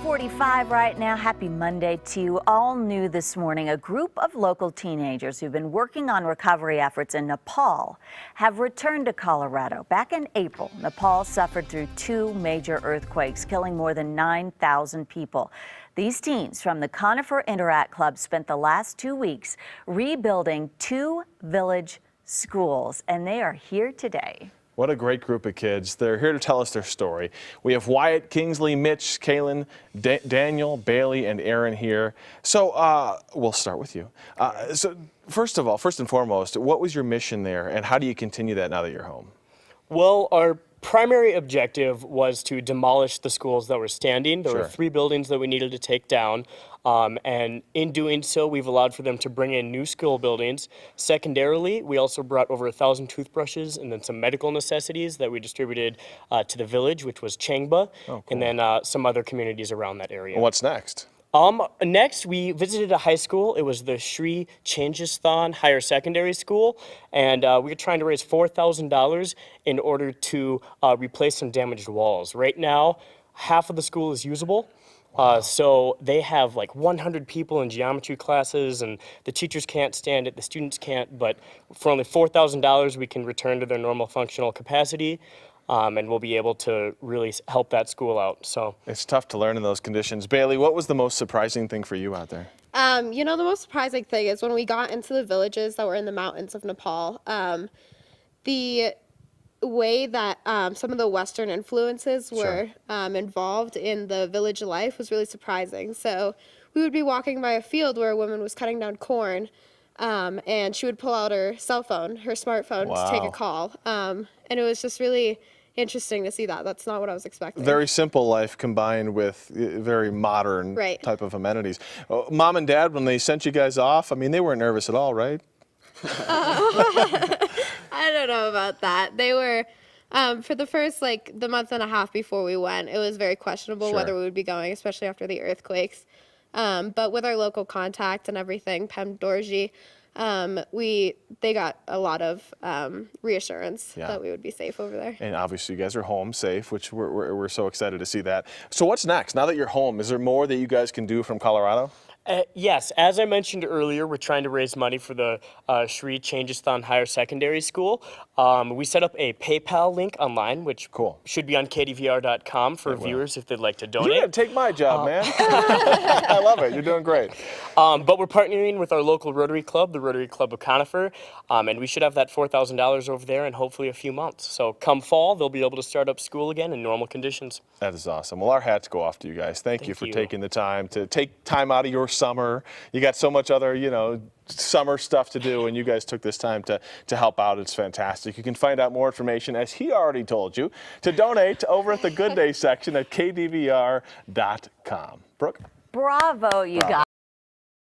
6:45 right now. Happy Monday to you. All new this morning, a group of local teenagers who've been working on recovery efforts in Nepal have returned to Colorado. Back in April, Nepal suffered through two major earthquakes, killing more than 9,000 people. These teens from the Conifer Interact Club spent the last 2 weeks rebuilding two village schools, and they are here today. What a great group of kids. They're here to tell us their story. We have Wyatt, Kingsley, Mitch, Kaylin, Daniel, Bailey, and Aaron here. So we'll start with you. So first and foremost, what was your mission there, and how do you continue that now that you're home? Well, our primary objective was to demolish the schools that were standing. There were 3 buildings that we needed to take down. And in doing so, we've allowed for them to bring in new school buildings. Secondarily, we also brought over 1,000 toothbrushes and then some medical necessities that we distributed to the village, which was Changba, and then some other communities around that area. Well, what's next? Next, we visited a high school. It was the Sri Changistan Higher Secondary School, and we were trying to raise $4,000 in order to replace some damaged walls. Right now, half of the school is usable. So they have like 100 people in geometry classes, and the teachers can't stand it, the students can't, but for only $4,000 we can return to their normal functional capacity, and we'll be able to really help that school out. So it's tough to learn in those conditions. Bailey, what was the most surprising thing for you out there? You know, the most surprising thing is when we got into the villages that were in the mountains of Nepal, the way that some of the Western influences were involved in the village life was really surprising. So we would be walking by a field where a woman was cutting down corn, and she would pull out her cell phone, her smartphone, to take a call. And it was just really interesting to see that. That's not what I was expecting. Very simple life combined with very modern type of amenities. Mom and Dad, when they sent you guys off, I mean, they weren't nervous at all, right? I don't know about that. They were, for the first, the month and a half before we went, it was very questionable whether we would be going, especially after the earthquakes. But with our local contact and everything, Pem Dorji, they got a lot of reassurance that we would be safe over there. And obviously you guys are home safe, which we're so excited to see that. So what's next? Now that you're home, is there more that you guys can do from Colorado? Yes, as I mentioned earlier, we're trying to raise money for the Sri Changistan Higher Secondary School. We set up a PayPal link online, which should be on kdvr.com for viewers if they'd like to donate. You're going to take my job, man. I love it. You're doing great. But we're partnering with our local Rotary Club, the Rotary Club of Conifer, and we should have that $4,000 over there in hopefully a few months. So come fall, they'll be able to start up school again in normal conditions. That is awesome. Well, our hats go off to you guys. Thank you for taking the time to take time out of your summer. You got so much other, summer stuff to do, and you guys took this time to help out. It's fantastic. You can find out more information, as he already told you, to donate over at the Good Day section at kdvr.com. Brooke? Bravo, you guys.